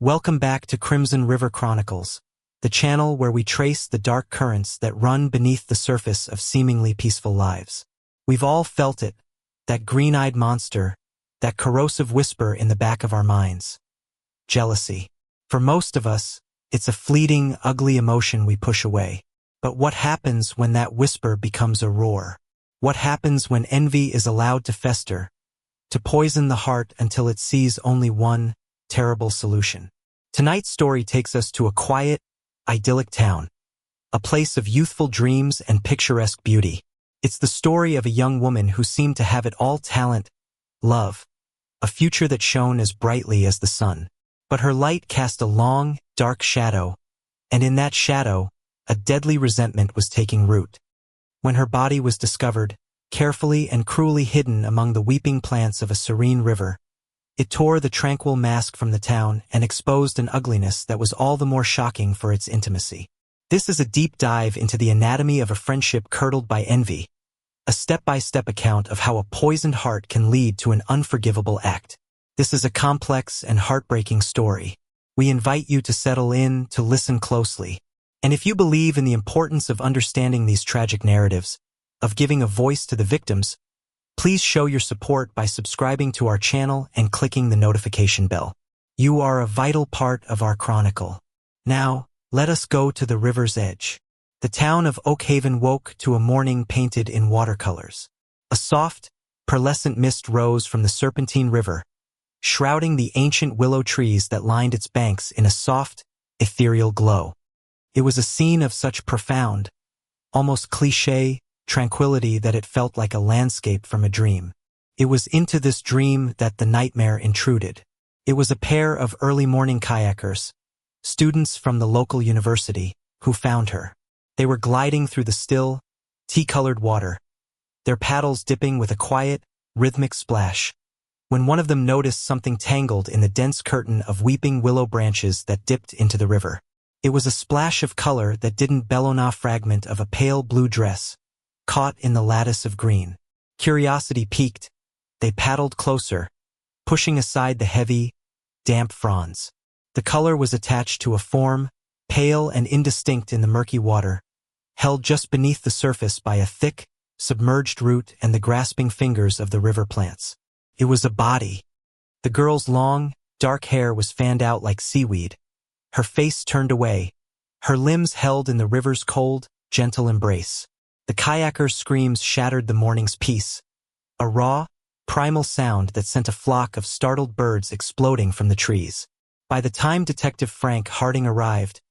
Welcome back to Crimson River Chronicles, the channel where we trace the dark currents that run beneath the surface of seemingly peaceful lives. We've all felt it, that green-eyed monster, that corrosive whisper in the back of our minds. Jealousy. For most of us, it's a fleeting, ugly emotion we push away. But what happens when that whisper becomes a roar? What happens when envy is allowed to fester, to poison the heart until it sees only one terrible solution? Tonight's story takes us to a quiet, idyllic town, a place of youthful dreams and picturesque beauty. It's the story of a young woman who seemed to have it all: talent, love, a future that shone as brightly as the sun. But her light cast a long, dark shadow, and in that shadow, a deadly resentment was taking root. When her body was discovered, carefully and cruelly hidden among the weeping plants of a serene river, it tore the tranquil mask from the town and exposed an ugliness that was all the more shocking for its intimacy. This is a deep dive into the anatomy of a friendship curdled by envy, a step-by-step account of how a poisoned heart can lead to an unforgivable act. This is a complex and heartbreaking story. We invite you to settle in, to listen closely. And if you believe in the importance of understanding these tragic narratives, of giving a voice to the victims, please show your support by subscribing to our channel and clicking the notification bell. You are a vital part of our chronicle. Now, let us go to the river's edge. The town of Oakhaven woke to a morning painted in watercolors. A soft, pearlescent mist rose from the Serpentine River, shrouding the ancient willow trees that lined its banks in a soft, ethereal glow. It was a scene of such profound, almost cliché, tranquility that it felt like a landscape from a dream. It was into this dream that the nightmare intruded. It was a pair of early morning kayakers, students from the local university, who found her. They were gliding through the still, tea-colored water, their paddles dipping with a quiet, rhythmic splash, when one of them noticed something tangled in the dense curtain of weeping willow branches that dipped into the river. It was a splash of color that didn't bellowna fragment of a pale blue dress, caught in the lattice of green. Curiosity piqued, they paddled closer, pushing aside the heavy, damp fronds. The color was attached to a form, pale and indistinct in the murky water, held just beneath the surface by a thick, submerged root and the grasping fingers of the river plants. It was a body. The girl's long, dark hair was fanned out like seaweed, her face turned away, her limbs held in the river's cold, gentle embrace. The kayaker's screams shattered the morning's peace, a raw, primal sound that sent a flock of startled birds exploding from the trees. By the time Detective Frank Harding arrived,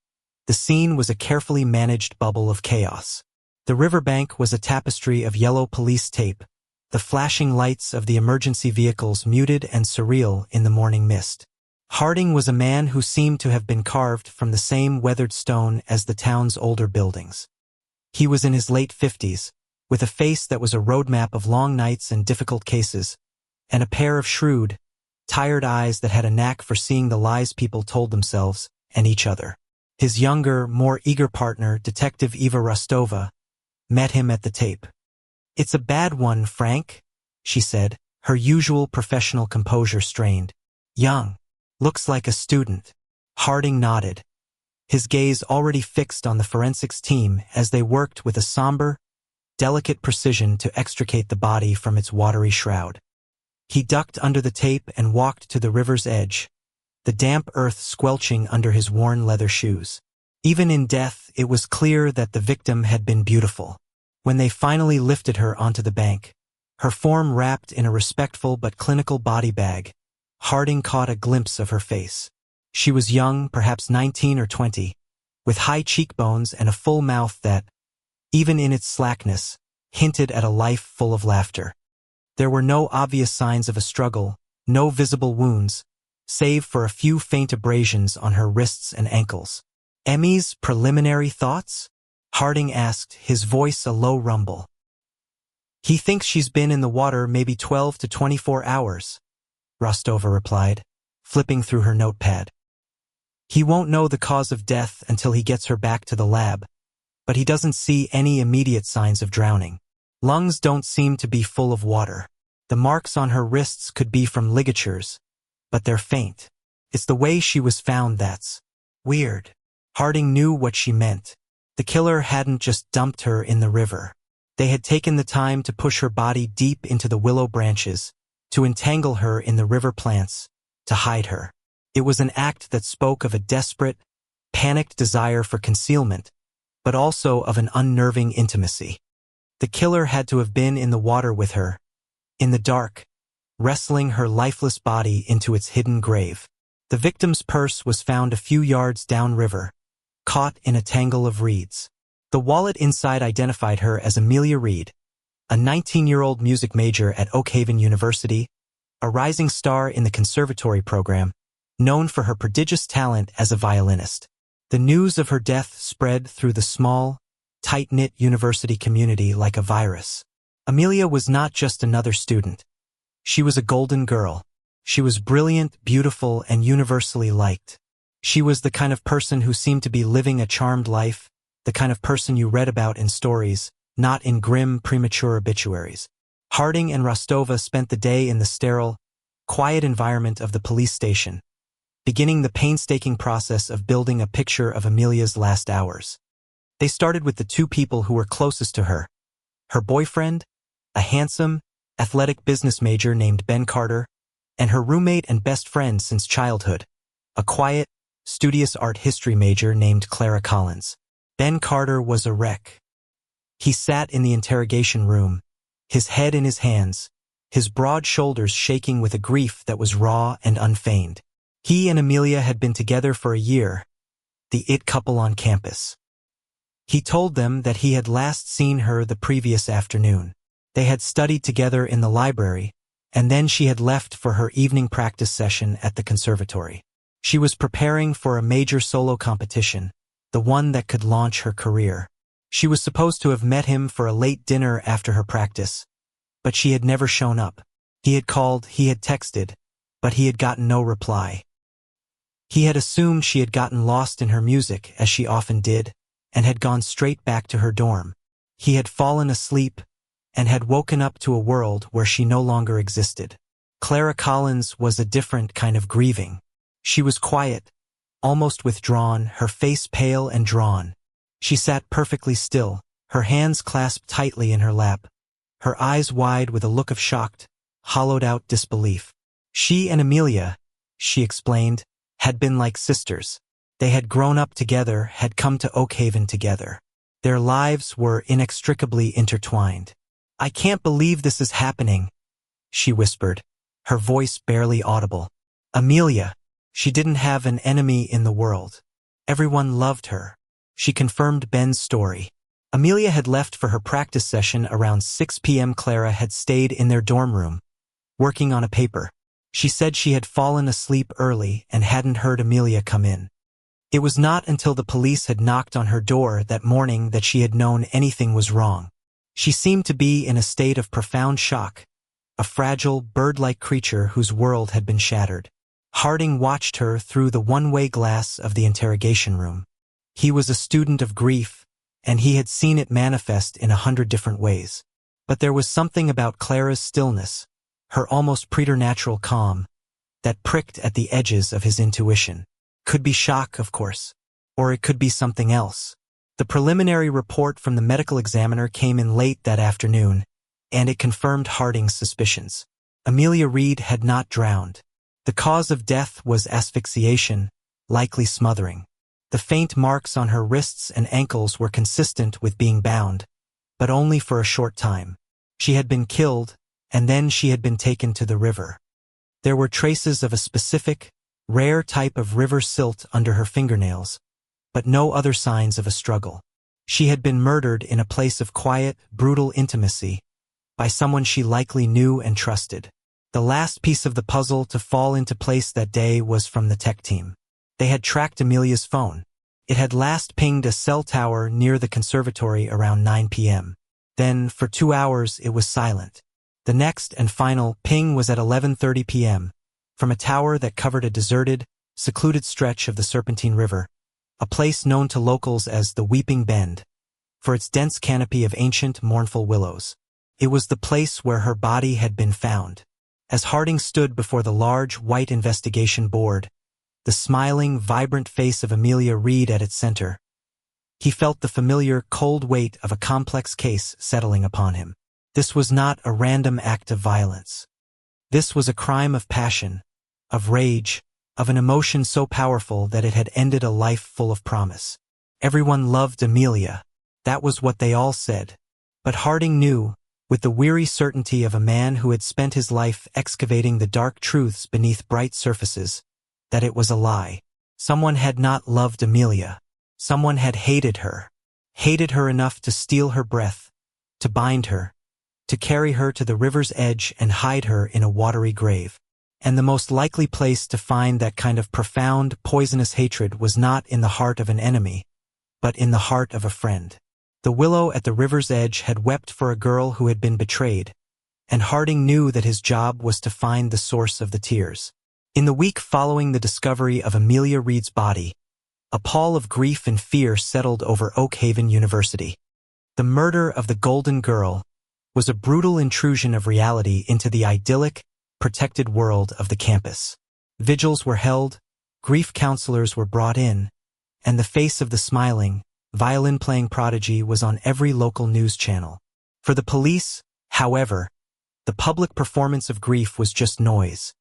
the scene was a carefully managed bubble of chaos. The riverbank was a tapestry of yellow police tape, the flashing lights of the emergency vehicles muted and surreal in the morning mist. Harding was a man who seemed to have been carved from the same weathered stone as the town's older buildings. He was in his late 50s, with a face that was a roadmap of long nights and difficult cases, and a pair of shrewd, tired eyes that had a knack for seeing the lies people told themselves and each other. His younger, more eager partner, Detective Eva Rostova, met him at the tape. "It's a bad one, Frank," she said, her usual professional composure strained. "Young. Looks like a student." Harding nodded, his gaze already fixed on the forensics team as they worked with a somber, delicate precision to extricate the body from its watery shroud. He ducked under the tape and walked to the river's edge, the damp earth squelching under his worn leather shoes. Even in death, it was clear that the victim had been beautiful. When they finally lifted her onto the bank, her form wrapped in a respectful but clinical body bag, Harding caught a glimpse of her face. She was young, perhaps 19 or 20, with high cheekbones and a full mouth that, even in its slackness, hinted at a life full of laughter. There were no obvious signs of a struggle, no visible wounds, save for a few faint abrasions on her wrists and ankles. "Emmy's preliminary thoughts?" Harding asked, his voice a low rumble. "He thinks she's been in the water maybe 12 to 24 hours, Rostova replied, flipping through her notepad. "He won't know the cause of death until he gets her back to the lab, but he doesn't see any immediate signs of drowning. Lungs don't seem to be full of water. The marks on her wrists could be from ligatures, but they're faint. It's the way she was found that's weird. Harding knew what she meant. The killer hadn't just dumped her in the river. They had taken the time to push her body deep into the willow branches, to entangle her in the river plants, to hide her. It was an act that spoke of a desperate, panicked desire for concealment, but also of an unnerving intimacy. The killer had to have been in the water with her, in the dark, wrestling her lifeless body into its hidden grave. The victim's purse was found a few yards downriver, caught in a tangle of reeds. The wallet inside identified her as Amelia Reed, a 19-year-old music major at Oakhaven University, a rising star in the conservatory program, known for her prodigious talent as a violinist. The news of her death spread through the small, tight-knit university community like a virus. Amelia was not just another student. She was a golden girl. She was brilliant, beautiful, and universally liked. She was the kind of person who seemed to be living a charmed life, the kind of person you read about in stories, not in grim, premature obituaries. Harding and Rostova spent the day in the sterile, quiet environment of the police station, beginning the painstaking process of building a picture of Amelia's last hours. They started with the two people who were closest to her: her boyfriend, a handsome, athletic business major named Ben Carter, and her roommate and best friend since childhood, a quiet, studious art history major named Clara Collins. Ben Carter was a wreck. He sat in the interrogation room, his head in his hands, his broad shoulders shaking with a grief that was raw and unfeigned. He and Amelia had been together for a year, the it couple on campus. He told them that he had last seen her the previous afternoon. They had studied together in the library, and then she had left for her evening practice session at the conservatory. She was preparing for a major solo competition, the one that could launch her career. She was supposed to have met him for a late dinner after her practice, but she had never shown up. He had called, he had texted, but he had gotten no reply. He had assumed she had gotten lost in her music, as she often did, and had gone straight back to her dorm. He had fallen asleep and had woken up to a world where she no longer existed. Clara Collins was a different kind of grieving. She was quiet, almost withdrawn, her face pale and drawn. She sat perfectly still, her hands clasped tightly in her lap, her eyes wide with a look of shocked, hollowed-out disbelief. She and Amelia, she explained, had been like sisters. They had grown up together, had come to Oakhaven together. Their lives were inextricably intertwined. "I can't believe this is happening," she whispered, her voice barely audible. Amelia, she didn't have an enemy in the world. Everyone loved her. She confirmed Ben's story. Amelia had left for her practice session around 6 p.m. Clara had stayed in their dorm room, working on a paper. She said she had fallen asleep early and hadn't heard Amelia come in. It was not until the police had knocked on her door that morning that she had known anything was wrong. She seemed to be in a state of profound shock, a fragile, bird-like creature whose world had been shattered. Harding watched her through the one-way glass of the interrogation room. He was a student of grief, and he had seen it manifest in 100 different ways. But there was something about Clara's stillness, her almost preternatural calm, that pricked at the edges of his intuition. Could be shock, of course, or it could be something else. The preliminary report from the medical examiner came in late that afternoon, and it confirmed Harding's suspicions. Amelia Reed had not drowned. The cause of death was asphyxiation, likely smothering. The faint marks on her wrists and ankles were consistent with being bound, but only for a short time. She had been killed, and then she had been taken to the river. There were traces of a specific, rare type of river silt under her fingernails, but no other signs of a struggle. She had been murdered in a place of quiet, brutal intimacy, by someone she likely knew and trusted. The last piece of the puzzle to fall into place that day was from the tech team. They had tracked Amelia's phone. It had last pinged a cell tower near the conservatory around 9 p.m. Then, for 2 hours, it was silent. The next and final ping was at 11:30 p.m., from a tower that covered a deserted, secluded stretch of the Serpentine River, a place known to locals as the Weeping Bend, for its dense canopy of ancient, mournful willows. It was the place where her body had been found. As Harding stood before the large, white investigation board, the smiling, vibrant face of Amelia Reed at its center. He felt the familiar, cold weight of a complex case settling upon him. This was not a random act of violence. This was a crime of passion, of rage, of an emotion so powerful that it had ended a life full of promise. Everyone loved Amelia. That was what they all said. But Harding knew, with the weary certainty of a man who had spent his life excavating the dark truths beneath bright surfaces, that it was a lie. Someone had not loved Amelia. Someone had hated her enough to steal her breath, to bind her, to carry her to the river's edge and hide her in a watery grave. And the most likely place to find that kind of profound, poisonous hatred was not in the heart of an enemy, but in the heart of a friend. The willow at the river's edge had wept for a girl who had been betrayed, and Harding knew that his job was to find the source of the tears. In the week following the discovery of Amelia Reed's body, a pall of grief and fear settled over Oak Haven University. The murder of the Golden Girl was a brutal intrusion of reality into the idyllic, protected world of the campus. Vigils were held, grief counselors were brought in, and the face of the smiling, violin-playing prodigy was on every local news channel. For the police, however, the public performance of grief was just noise,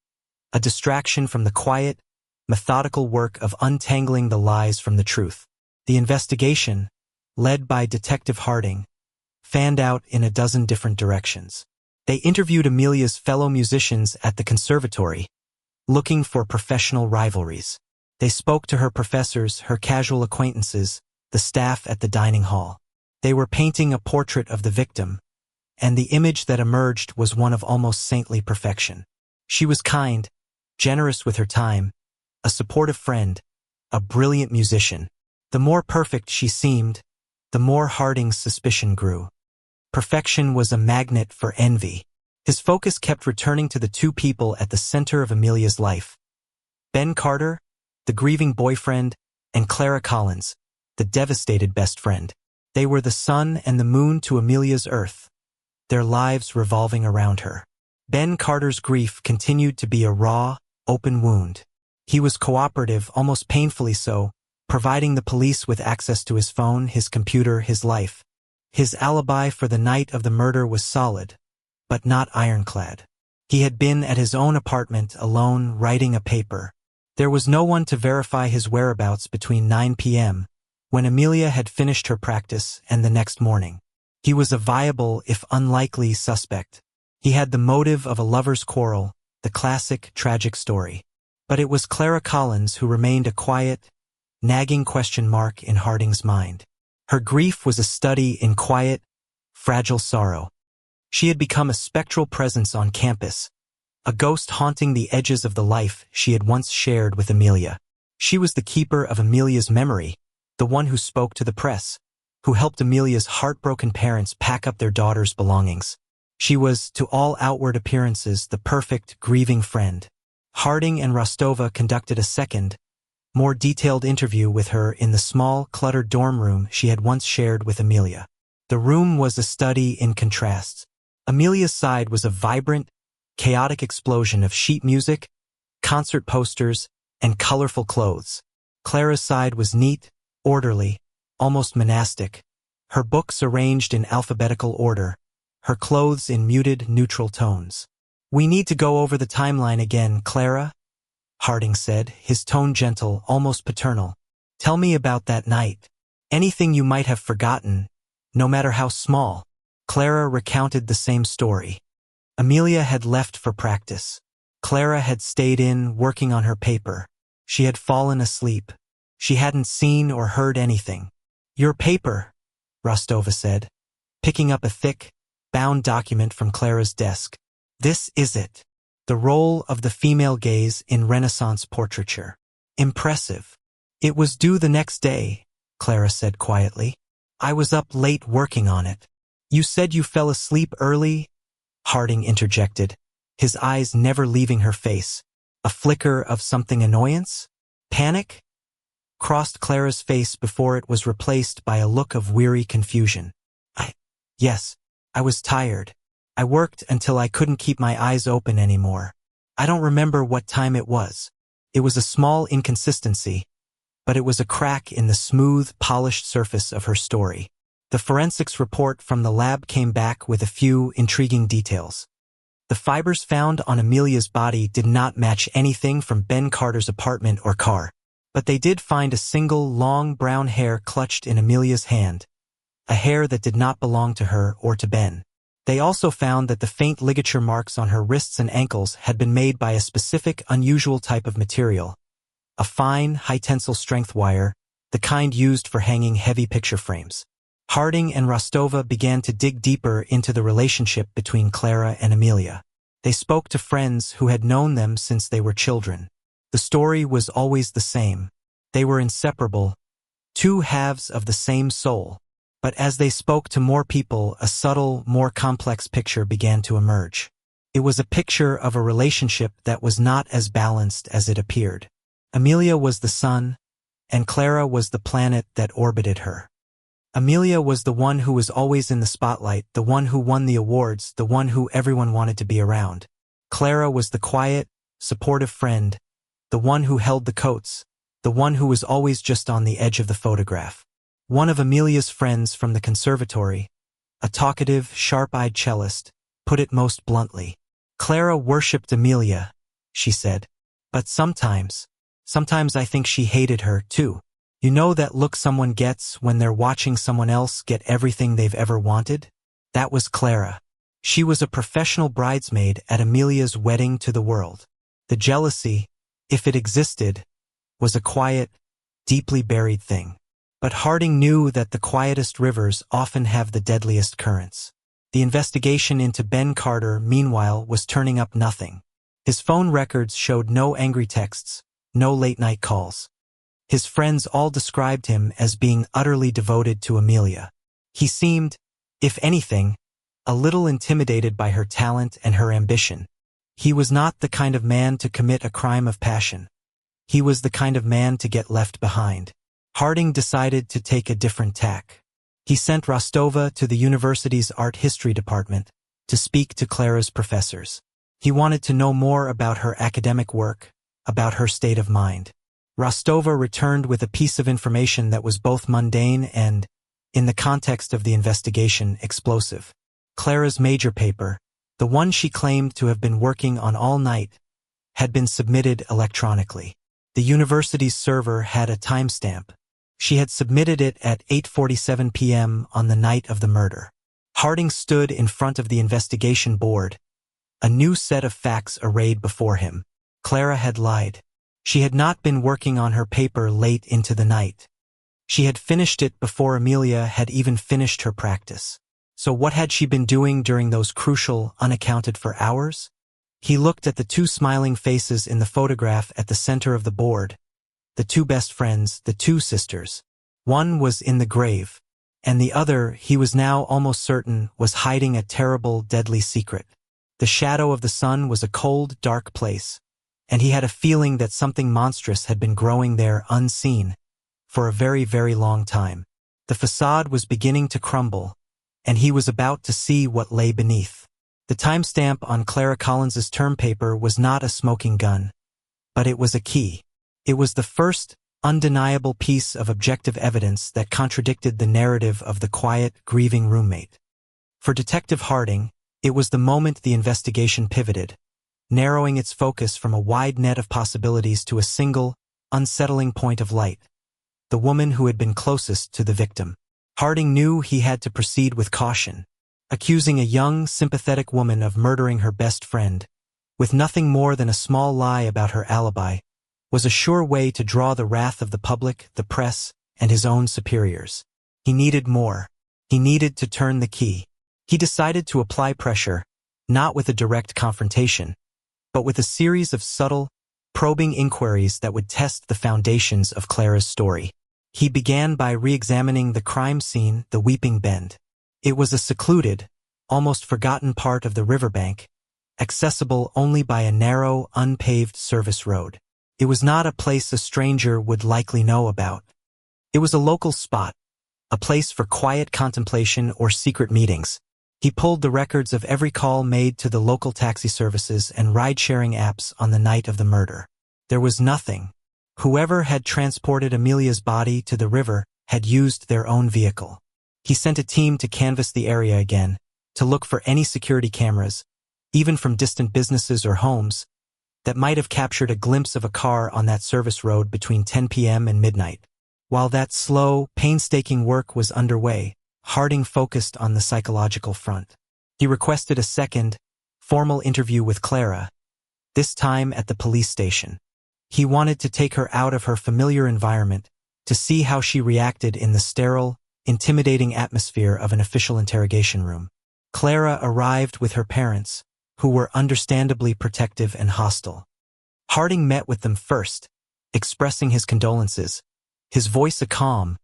a distraction from the quiet, methodical work of untangling the lies from the truth. The investigation, led by Detective Harding, fanned out in a dozen different directions. They interviewed Amelia's fellow musicians at the conservatory, looking for professional rivalries. They spoke to her professors, her casual acquaintances, the staff at the dining hall. They were painting a portrait of the victim, and the image that emerged was one of almost saintly perfection. She was kind, generous with her time, a supportive friend, a brilliant musician. The more perfect she seemed, the more Harding's suspicion grew. Perfection was a magnet for envy. His focus kept returning to the two people at the center of Amelia's life. Ben Carter, the grieving boyfriend, and Clara Collins, the devastated best friend. They were the sun and the moon to Amelia's earth, their lives revolving around her. Ben Carter's grief continued to be a raw, open wound. He was cooperative, almost painfully so, providing the police with access to his phone, his computer, his life. His alibi for the night of the murder was solid, but not ironclad. He had been at his own apartment alone, writing a paper. There was no one to verify his whereabouts between 9 p.m., when Amelia had finished her practice, and the next morning. He was a viable, if unlikely, suspect. He had the motive of a lover's quarrel, the classic, tragic story. But it was Clara Collins who remained a quiet, nagging question mark in Harding's mind. Her grief was a study in quiet, fragile sorrow. She had become a spectral presence on campus, a ghost haunting the edges of the life she had once shared with Amelia. She was the keeper of Amelia's memory, the one who spoke to the press, who helped Amelia's heartbroken parents pack up their daughter's belongings. She was, to all outward appearances, the perfect, grieving friend. Harding and Rostova conducted a second, more detailed interview with her in the small, cluttered dorm room she had once shared with Amelia. The room was a study in contrasts. Amelia's side was a vibrant, chaotic explosion of sheet music, concert posters, and colorful clothes. Clara's side was neat, orderly, almost monastic, her books arranged in alphabetical order, her clothes in muted, neutral tones. "We need to go over the timeline again, Clara," Harding said, his tone gentle, almost paternal. "Tell me about that night. Anything you might have forgotten, no matter how small." Clara recounted the same story. Amelia had left for practice. Clara had stayed in, working on her paper. She had fallen asleep. She hadn't seen or heard anything. "Your paper," Rostova said, picking up a thick, bound document from Clara's desk. "This is it. The role of the female gaze in Renaissance portraiture. Impressive." "It was due the next day," Clara said quietly. "I was up late working on it." "You said you fell asleep early?" Harding interjected, his eyes never leaving her face. A flicker of something annoyance? Panic? Crossed Clara's face before it was replaced by a look of weary confusion. Yes, I was tired. I worked until I couldn't keep my eyes open anymore. I don't remember what time it was." It was a small inconsistency, but it was a crack in the smooth, polished surface of her story. The forensics report from the lab came back with a few intriguing details. The fibers found on Amelia's body did not match anything from Ben Carter's apartment or car, but they did find a single long brown hair clutched in Amelia's hand, a hair that did not belong to her or to Ben. They also found that the faint ligature marks on her wrists and ankles had been made by a specific, unusual type of material, a fine, high-tensile strength wire, the kind used for hanging heavy picture frames. Harding and Rostova began to dig deeper into the relationship between Clara and Amelia. They spoke to friends who had known them since they were children. The story was always the same. They were inseparable, two halves of the same soul. But as they spoke to more people, a subtle, more complex picture began to emerge. It was a picture of a relationship that was not as balanced as it appeared. Amelia was the sun, and Clara was the planet that orbited her. Amelia was the one who was always in the spotlight, the one who won the awards, the one who everyone wanted to be around. Clara was the quiet, supportive friend, the one who held the coats, the one who was always just on the edge of the photograph. One of Amelia's friends from the conservatory, a talkative, sharp-eyed cellist, put it most bluntly. Clara worshipped Amelia, she said. But sometimes I think she hated her, too. You know that look someone gets when they're watching someone else get everything they've ever wanted? That was Clara. She was a professional bridesmaid at Amelia's wedding to the world. The jealousy, if it existed, was a quiet, deeply buried thing. But Harding knew that the quietest rivers often have the deadliest currents. The investigation into Ben Carter, meanwhile, was turning up nothing. His phone records showed no angry texts, no late-night calls. His friends all described him as being utterly devoted to Amelia. He seemed, if anything, a little intimidated by her talent and her ambition. He was not the kind of man to commit a crime of passion. He was the kind of man to get left behind. Harding decided to take a different tack. He sent Rostova to the university's art history department to speak to Clara's professors. He wanted to know more about her academic work, about her state of mind. Rostova returned with a piece of information that was both mundane and, in the context of the investigation, explosive. Clara's major paper, the one she claimed to have been working on all night, had been submitted electronically. The university's server had a timestamp. She had submitted it at 8:47 p.m. on the night of the murder. Harding stood in front of the investigation board, a new set of facts arrayed before him. Clara had lied. She had not been working on her paper late into the night. She had finished it before Amelia had even finished her practice. So what had she been doing during those crucial, unaccounted-for hours? He looked at the two smiling faces in the photograph at the center of the board, the two best friends, the two sisters. One was in the grave, and the other, he was now almost certain, was hiding a terrible, deadly secret. The shadow of the sun was a cold, dark place, and he had a feeling that something monstrous had been growing there unseen for a very, very long time. The facade was beginning to crumble, and he was about to see what lay beneath. The timestamp on Clara Collins's term paper was not a smoking gun, but it was a key. It was the first, undeniable piece of objective evidence that contradicted the narrative of the quiet, grieving roommate. For Detective Harding, it was the moment the investigation pivoted, narrowing its focus from a wide net of possibilities to a single, unsettling point of light, the woman who had been closest to the victim. Harding knew he had to proceed with caution. Accusing a young, sympathetic woman of murdering her best friend, with nothing more than a small lie about her alibi, was a sure way to draw the wrath of the public, the press, and his own superiors. He needed more. He needed to turn the key. He decided to apply pressure, not with a direct confrontation, but with a series of subtle, probing inquiries that would test the foundations of Clara's story. He began by re-examining the crime scene, the Weeping Bend. It was a secluded, almost forgotten part of the riverbank, accessible only by a narrow, unpaved service road. It was not a place a stranger would likely know about. It was a local spot, a place for quiet contemplation or secret meetings. He pulled the records of every call made to the local taxi services and ride-sharing apps on the night of the murder. There was nothing. Whoever had transported Amelia's body to the river had used their own vehicle. He sent a team to canvass the area again, to look for any security cameras, even from distant businesses or homes, that might have captured a glimpse of a car on that service road between 10 p.m. and midnight. While that slow, painstaking work was underway, Harding focused on the psychological front. He requested a second, formal interview with Clara, this time at the police station. He wanted to take her out of her familiar environment to see how she reacted in the sterile, intimidating atmosphere of an official interrogation room. Clara arrived with her parents, who were understandably protective and hostile. Harding met with them first, expressing his condolences, his voice a calm,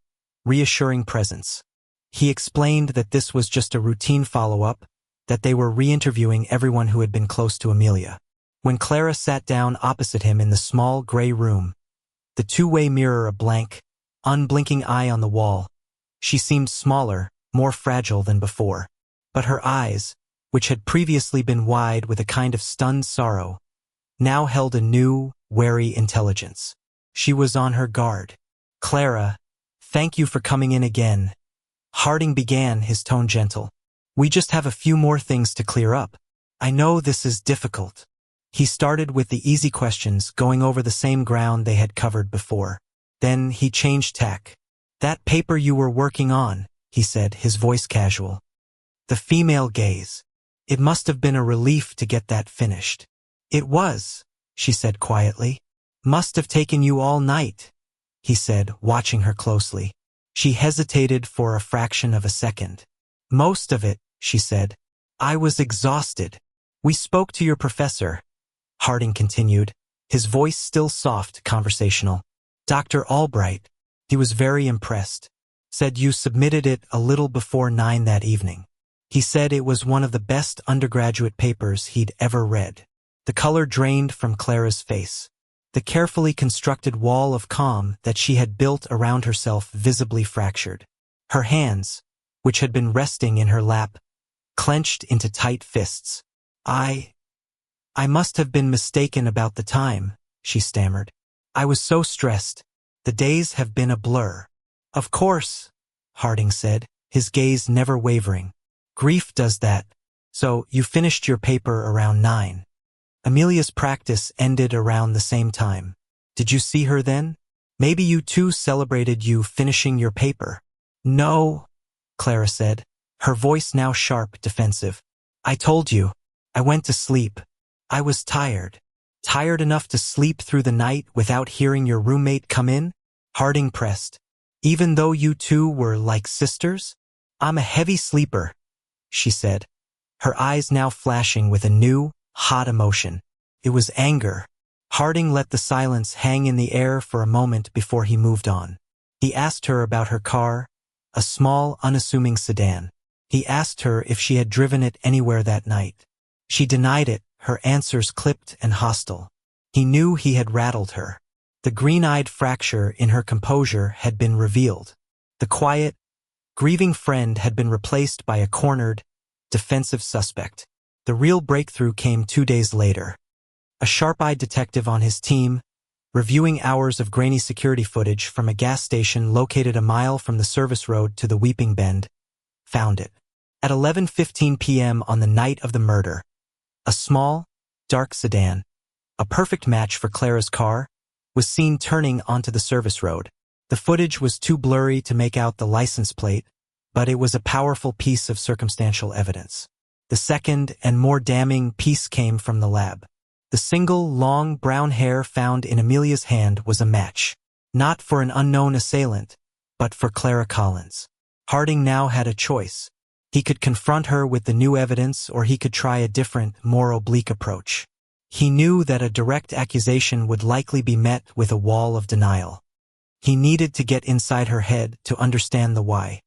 reassuring presence. He explained that this was just a routine follow-up, that they were re-interviewing everyone who had been close to Amelia. When Clara sat down opposite him in the small gray room, the two-way mirror a blank, unblinking eye on the wall, she seemed smaller, more fragile than before. But her eyes, which had previously been wide with a kind of stunned sorrow, now held a new, wary intelligence. She was on her guard. "Clara, thank you for coming in again." Harding began, his tone gentle. "We just have a few more things to clear up. I know this is difficult." He started with the easy questions, going over the same ground they had covered before. Then he changed tack. "That paper you were working on," he said, his voice casual. "The female gaze. It must have been a relief to get that finished." "It was," she said quietly. "Must have taken you all night," he said, watching her closely. She hesitated for a fraction of a second. "Most of it," she said. "I was exhausted." "We spoke to your professor," Harding continued, his voice still soft, conversational. "Dr. Albright. He was very impressed. Said you submitted it a little before 9 that evening. He said it was one of the best undergraduate papers he'd ever read." The color drained from Clara's face. The carefully constructed wall of calm that she had built around herself visibly fractured. Her hands, which had been resting in her lap, clenched into tight fists. I must have been mistaken about the time," she stammered. "I was so stressed. The days have been a blur." "Of course," Harding said, his gaze never wavering. "Grief does that. So, you finished your paper around 9. Amelia's practice ended around the same time. Did you see her then? Maybe you too celebrated you finishing your paper." "No," Clara said, her voice now sharp, defensive. "I told you. I went to sleep. I was tired." "Tired enough to sleep through the night without hearing your roommate come in?" Harding pressed. "Even though you two were like sisters?" "I'm a heavy sleeper," she said, her eyes now flashing with a new, hot emotion. It was anger. Harding let the silence hang in the air for a moment before he moved on. He asked her about her car, a small, unassuming sedan. He asked her if she had driven it anywhere that night. She denied it, her answers clipped and hostile. He knew he had rattled her. The green-eyed fracture in her composure had been revealed. The quiet, grieving friend had been replaced by a cornered, defensive suspect. The real breakthrough came 2 days later. A sharp-eyed detective on his team, reviewing hours of grainy security footage from a gas station located a mile from the service road to the Weeping Bend, found it. At 11:15 p.m. on the night of the murder, a small, dark sedan, a perfect match for Clara's car, was seen turning onto the service road. The footage was too blurry to make out the license plate, but it was a powerful piece of circumstantial evidence. The second and more damning piece came from the lab. The single, long, brown hair found in Amelia's hand was a match, not for an unknown assailant, but for Clara Collins. Harding now had a choice. He could confront her with the new evidence, or he could try a different, more oblique approach. He knew that a direct accusation would likely be met with a wall of denial. He needed to get inside her head to understand the why.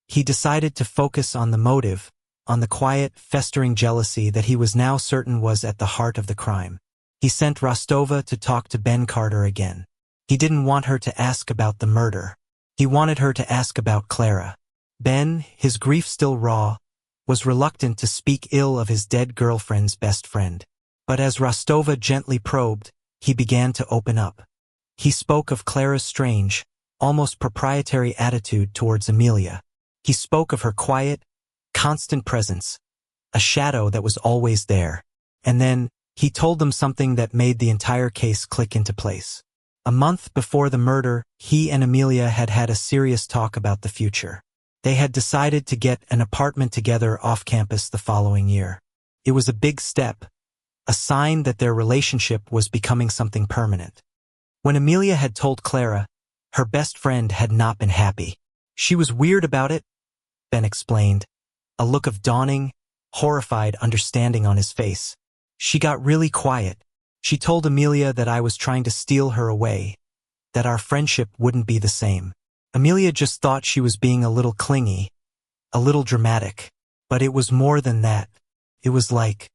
He decided to focus on the motive, on the quiet, festering jealousy that he was now certain was at the heart of the crime. He sent Rostova to talk to Ben Carter again. He didn't want her to ask about the murder. He wanted her to ask about Clara. Ben, his grief still raw, was reluctant to speak ill of his dead girlfriend's best friend. But as Rostova gently probed, he began to open up. He spoke of Clara's strange, almost proprietary attitude towards Amelia. He spoke of her quiet, constant presence, a shadow that was always there. And then, he told them something that made the entire case click into place. A month before the murder, he and Amelia had had a serious talk about the future. They had decided to get an apartment together off campus the following year. It was a big step, a sign that their relationship was becoming something permanent. When Amelia had told Clara, her best friend had not been happy. She was weird about it, Ben explained, a look of dawning, horrified understanding on his face. She got really quiet. She told Amelia that I was trying to steal her away, that our friendship wouldn't be the same. Amelia just thought she was being a little clingy, a little dramatic. But it was more than that. It was like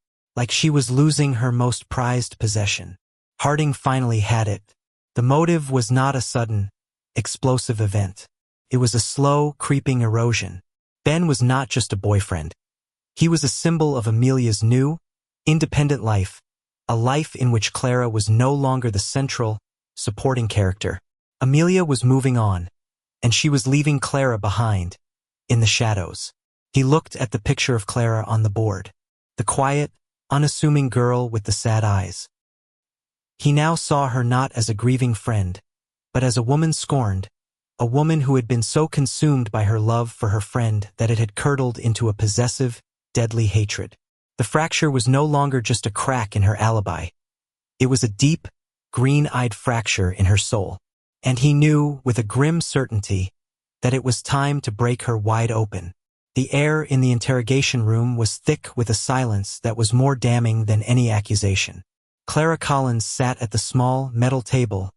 she was losing her most prized possession. Harding finally had it. The motive was not a sudden, explosive event. It was a slow, creeping erosion. Ben was not just a boyfriend. He was a symbol of Amelia's new, independent life, a life in which Clara was no longer the central, supporting character. Amelia was moving on, and she was leaving Clara behind, in the shadows. He looked at the picture of Clara on the board, the quiet, unassuming girl with the sad eyes. He now saw her not as a grieving friend, but as a woman scorned, a woman who had been so consumed by her love for her friend that it had curdled into a possessive, deadly hatred. The fracture was no longer just a crack in her alibi. It was a deep, green-eyed fracture in her soul. And he knew, with a grim certainty, that it was time to break her wide open. The air in the interrogation room was thick with a silence that was more damning than any accusation. Clara Collins sat at the small, metal table,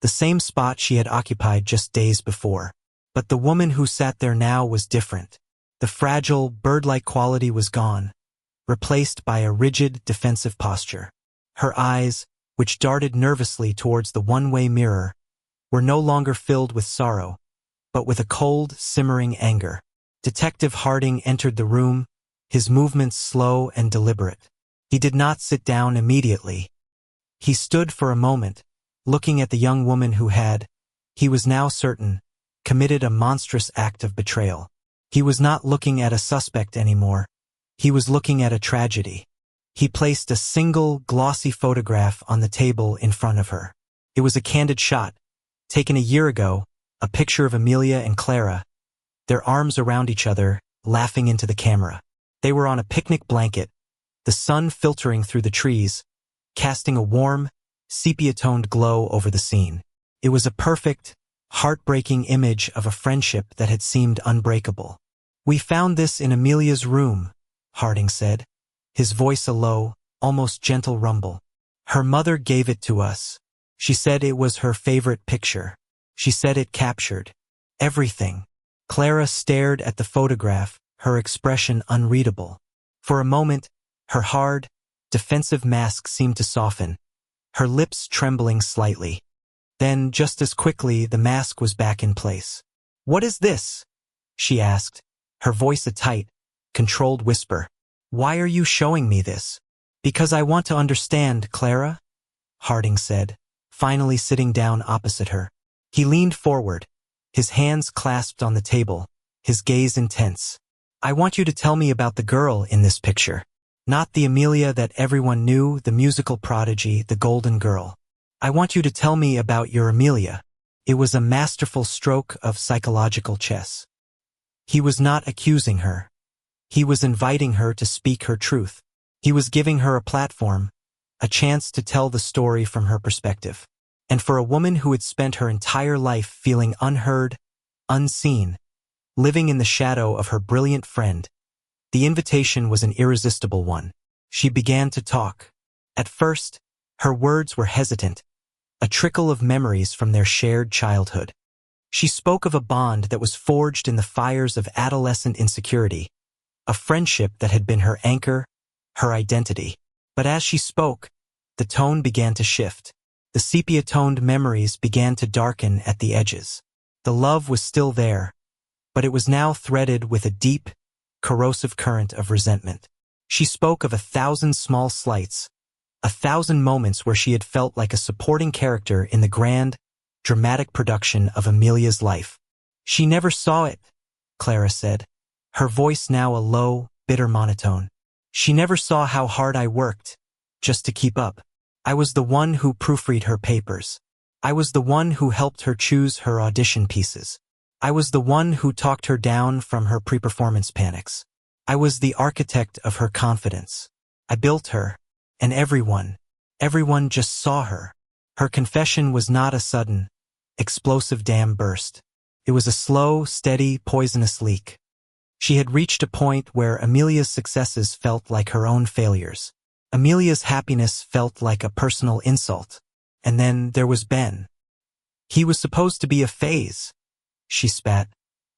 the same spot she had occupied just days before. But the woman who sat there now was different. The fragile, bird-like quality was gone, replaced by a rigid, defensive posture. Her eyes, which darted nervously towards the one-way mirror, were no longer filled with sorrow, but with a cold, simmering anger. Detective Harding entered the room, his movements slow and deliberate. He did not sit down immediately. He stood for a moment, looking at the young woman who had, he was now certain, committed a monstrous act of betrayal. He was not looking at a suspect anymore. He was looking at a tragedy. He placed a single, glossy photograph on the table in front of her. It was a candid shot, taken a year ago, a picture of Amelia and Clara, their arms around each other, laughing into the camera. They were on a picnic blanket, the sun filtering through the trees, casting a warm, sepia-toned glow over the scene. It was a perfect, heartbreaking image of a friendship that had seemed unbreakable. "We found this in Amelia's room," Harding said, his voice a low, almost gentle rumble. "Her mother gave it to us. She said it was her favorite picture. She said it captured everything." Clara stared at the photograph, her expression unreadable. For a moment, her hard, defensive mask seemed to soften, her lips trembling slightly. Then, just as quickly, the mask was back in place. "What is this?" she asked, her voice a tight, controlled whisper. "Why are you showing me this?" "Because I want to understand, Clara," Harding said, finally sitting down opposite her. He leaned forward, his hands clasped on the table, his gaze intense. "I want you to tell me about the girl in this picture. Not the Amelia that everyone knew, the musical prodigy, the golden girl. I want you to tell me about your Amelia." It was a masterful stroke of psychological chess. He was not accusing her. He was inviting her to speak her truth. He was giving her a platform, a chance to tell the story from her perspective. And for a woman who had spent her entire life feeling unheard, unseen, living in the shadow of her brilliant friend, the invitation was an irresistible one. She began to talk. At first, her words were hesitant, a trickle of memories from their shared childhood. She spoke of a bond that was forged in the fires of adolescent insecurity, a friendship that had been her anchor, her identity. But as she spoke, the tone began to shift. The sepia-toned memories began to darken at the edges. The love was still there, but it was now threaded with a deep, corrosive current of resentment. She spoke of 1,000 small slights, 1,000 moments where she had felt like a supporting character in the grand, dramatic production of Amelia's life. She never saw it, Clara said, her voice now a low, bitter monotone. She never saw how hard I worked, just to keep up. I was the one who proofread her papers. I was the one who helped her choose her audition pieces. I was the one who talked her down from her pre-performance panics. I was the architect of her confidence. I built her, and everyone just saw her. Her confession was not a sudden, explosive dam burst. It was a slow, steady, poisonous leak. She had reached a point where Amelia's successes felt like her own failures. Amelia's happiness felt like a personal insult. And then there was Ben. He was supposed to be a phase. She spat,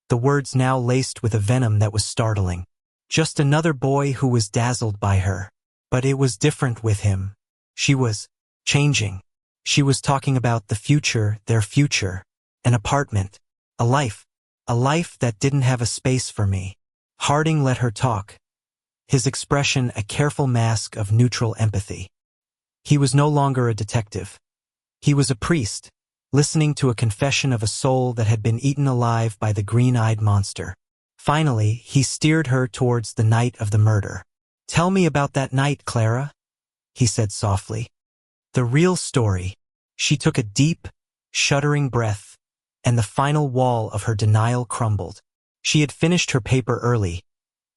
the words now laced with a venom that was startling. Just another boy who was dazzled by her. But it was different with him. She was changing. She was talking about the future, their future, an apartment, a life that didn't have a space for me. Harding let her talk, his expression a careful mask of neutral empathy. He was no longer a detective. He was a priest, listening to a confession of a soul that had been eaten alive by the green-eyed monster. Finally, he steered her towards the night of the murder. "Tell me about that night, Clara," he said softly. The real story. She took a deep, shuddering breath, and the final wall of her denial crumbled. She had finished her paper early,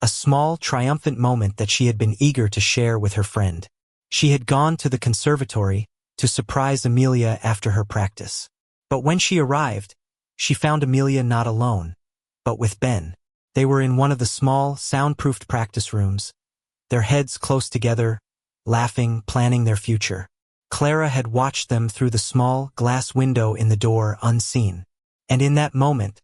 a small, triumphant moment that she had been eager to share with her friend. She had gone to the conservatory to surprise Amelia after her practice. But when she arrived, she found Amelia not alone, but with Ben. They were in one of the small, soundproofed practice rooms, their heads close together, laughing, planning their future. Clara had watched them through the small, glass window in the door unseen. And in that moment,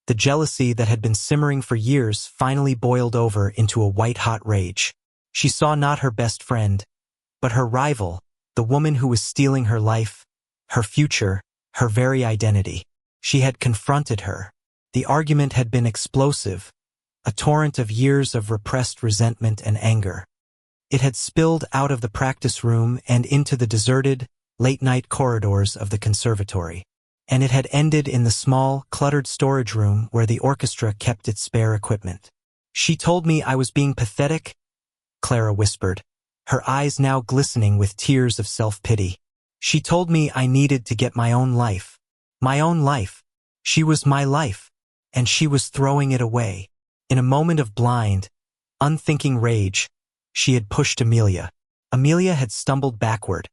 the jealousy that had been simmering for years finally boiled over into a white-hot rage. She saw not her best friend, but her rival, the woman who was stealing her life, her future, her very identity. She had confronted her. The argument had been explosive, a torrent of years of repressed resentment and anger. It had spilled out of the practice room and into the deserted, late-night corridors of the conservatory. And it had ended in the small, cluttered storage room where the orchestra kept its spare equipment. "She told me I was being pathetic," Clara whispered, her eyes now glistening with tears of self-pity. "She told me I needed to get my own life. My own life. She was my life, and she was throwing it away." In a moment of blind, unthinking rage, she had pushed Amelia. Amelia had stumbled backward,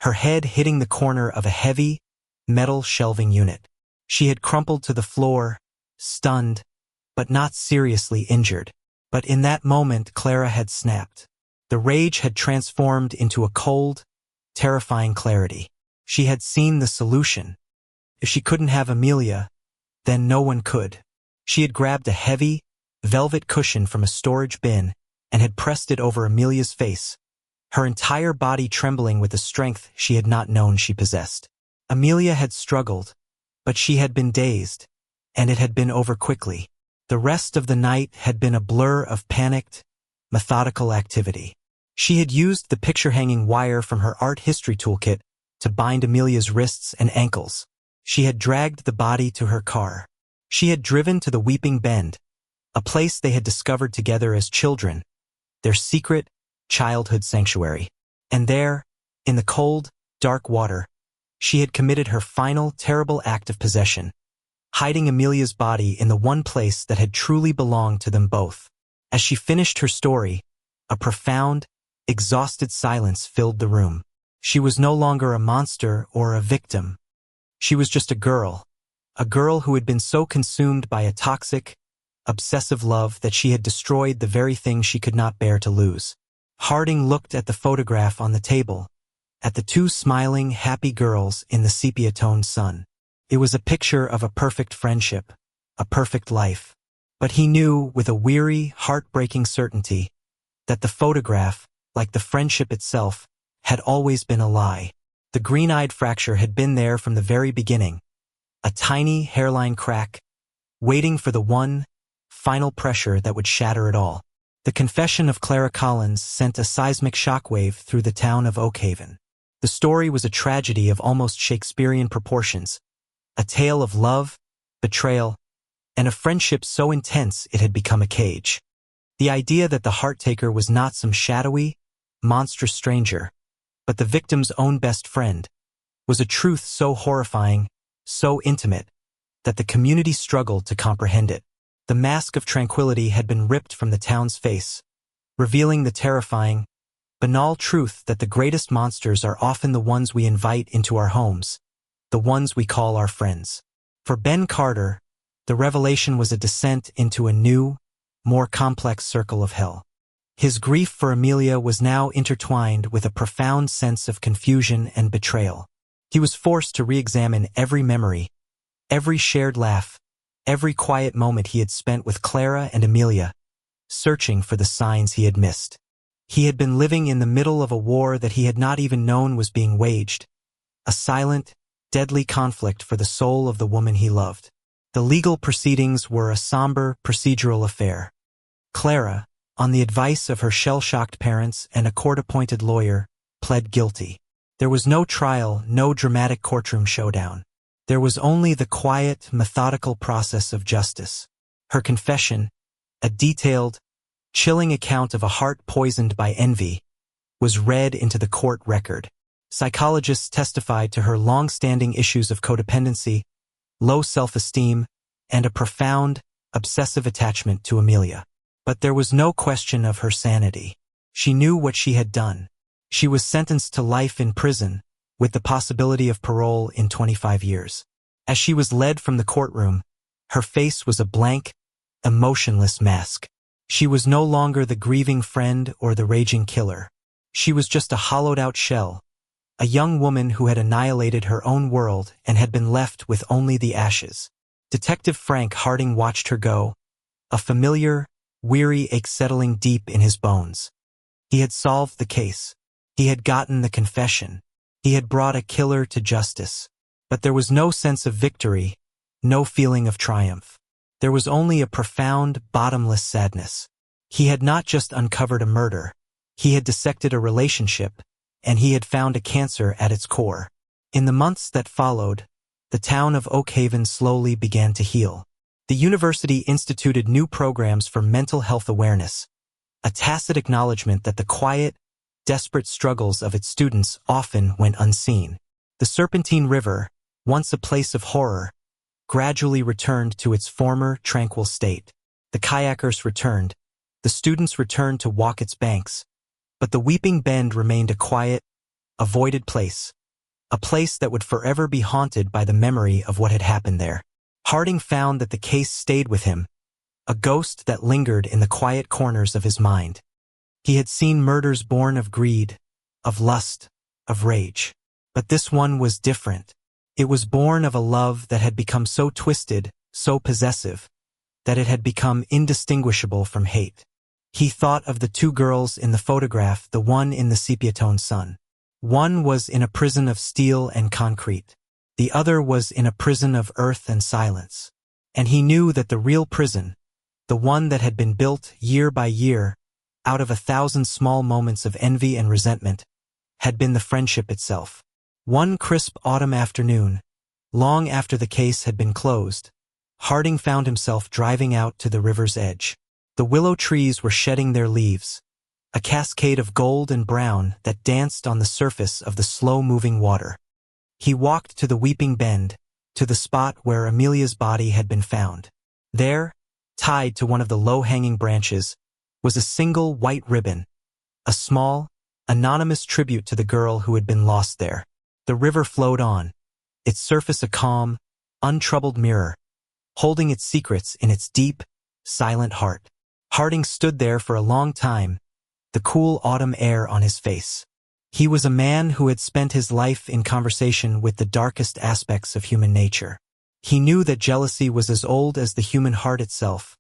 her head hitting the corner of a heavy, metal shelving unit. She had crumpled to the floor, stunned, but not seriously injured. But in that moment, Clara had snapped. The rage had transformed into a cold, terrifying clarity. She had seen the solution. If she couldn't have Amelia, then no one could. She had grabbed a heavy, velvet cushion from a storage bin and had pressed it over Amelia's face, her entire body trembling with a strength she had not known she possessed. Amelia had struggled, but she had been dazed, and it had been over quickly. The rest of the night had been a blur of panicked, methodical activity. She had used the picture-hanging wire from her art history toolkit to bind Amelia's wrists and ankles. She had dragged the body to her car. She had driven to the Weeping Bend, a place they had discovered together as children, their secret, childhood sanctuary. And there, in the cold, dark water, she had committed her final, terrible act of possession, hiding Amelia's body in the one place that had truly belonged to them both. As she finished her story, a profound, exhausted silence filled the room. She was no longer a monster or a victim. She was just a girl who had been so consumed by a toxic, obsessive love that she had destroyed the very thing she could not bear to lose. Harding looked at the photograph on the table, at the two smiling, happy girls in the sepia-toned sun. It was a picture of a perfect friendship, a perfect life. But he knew with a weary, heartbreaking certainty that the photograph, like the friendship itself, had always been a lie. The green-eyed fracture had been there from the very beginning, a tiny hairline crack, waiting for the one, final pressure that would shatter it all. The confession of Clara Collins sent a seismic shockwave through the town of Oakhaven. The story was a tragedy of almost Shakespearean proportions, a tale of love, betrayal, and a friendship so intense it had become a cage. The idea that the heart-taker was not some shadowy, monstrous stranger, but the victim's own best friend, was a truth so horrifying, so intimate, that the community struggled to comprehend it. The mask of tranquility had been ripped from the town's face, revealing the terrifying, banal truth that the greatest monsters are often the ones we invite into our homes, the ones we call our friends. For Ben Carter, the revelation was a descent into a new, more complex circle of hell. His grief for Amelia was now intertwined with a profound sense of confusion and betrayal. He was forced to re-examine every memory, every shared laugh, every quiet moment he had spent with Clara and Amelia, searching for the signs he had missed. He had been living in the middle of a war that he had not even known was being waged, a silent, deadly conflict for the soul of the woman he loved. The legal proceedings were a somber, procedural affair. Clara, on the advice of her shell-shocked parents and a court-appointed lawyer, pled guilty. There was no trial, no dramatic courtroom showdown. There was only the quiet, methodical process of justice. Her confession, a detailed, chilling account of a heart poisoned by envy, was read into the court record. Psychologists testified to her long-standing issues of codependency, low self-esteem, and a profound, obsessive attachment to Amelia. But there was no question of her sanity. She knew what she had done. She was sentenced to life in prison, with the possibility of parole in 25 years. As she was led from the courtroom, her face was a blank, emotionless mask. She was no longer the grieving friend or the raging killer. She was just a hollowed-out shell, a young woman who had annihilated her own world and had been left with only the ashes. Detective Frank Harding watched her go, a familiar, weary ache settling deep in his bones. He had solved the case. He had gotten the confession. He had brought a killer to justice. But there was no sense of victory, no feeling of triumph. There was only a profound, bottomless sadness. He had not just uncovered a murder. He had dissected a relationship, and he had found a cancer at its core. In the months that followed, the town of Oakhaven slowly began to heal. The university instituted new programs for mental health awareness, a tacit acknowledgement that the quiet, desperate struggles of its students often went unseen. The Serpentine River, once a place of horror, gradually returned to its former tranquil state. The kayakers returned, the students returned to walk its banks, but the Weeping Bend remained a quiet, avoided place, a place that would forever be haunted by the memory of what had happened there. Harding found that the case stayed with him, a ghost that lingered in the quiet corners of his mind. He had seen murders born of greed, of lust, of rage. But this one was different. It was born of a love that had become so twisted, so possessive, that it had become indistinguishable from hate. He thought of the two girls in the photograph, the one in the sepia-toned sun. One was in a prison of steel and concrete. The other was in a prison of earth and silence. And he knew that the real prison, the one that had been built year by year, out of 1,000 small moments of envy and resentment, had been the friendship itself. One crisp autumn afternoon, long after the case had been closed, Harding found himself driving out to the river's edge. The willow trees were shedding their leaves, a cascade of gold and brown that danced on the surface of the slow-moving water. He walked to the Weeping Bend, to the spot where Amelia's body had been found. There, tied to one of the low-hanging branches, was a single white ribbon, a small, anonymous tribute to the girl who had been lost there. The river flowed on, its surface a calm, untroubled mirror, holding its secrets in its deep, silent heart. Harding stood there for a long time, the cool autumn air on his face. He was a man who had spent his life in conversation with the darkest aspects of human nature. He knew that jealousy was as old as the human heart itself,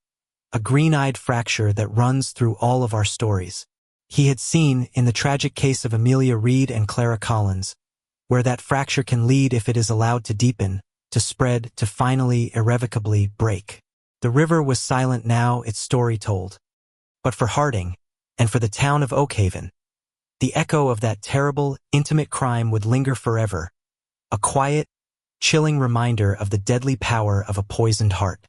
a green-eyed fracture that runs through all of our stories. He had seen, in the tragic case of Amelia Reed and Clara Collins, where that fracture can lead if it is allowed to deepen, to spread, to finally, irrevocably break. The river was silent now, its story told. But for Harding, and for the town of Oakhaven, the echo of that terrible, intimate crime would linger forever, a quiet, chilling reminder of the deadly power of a poisoned heart.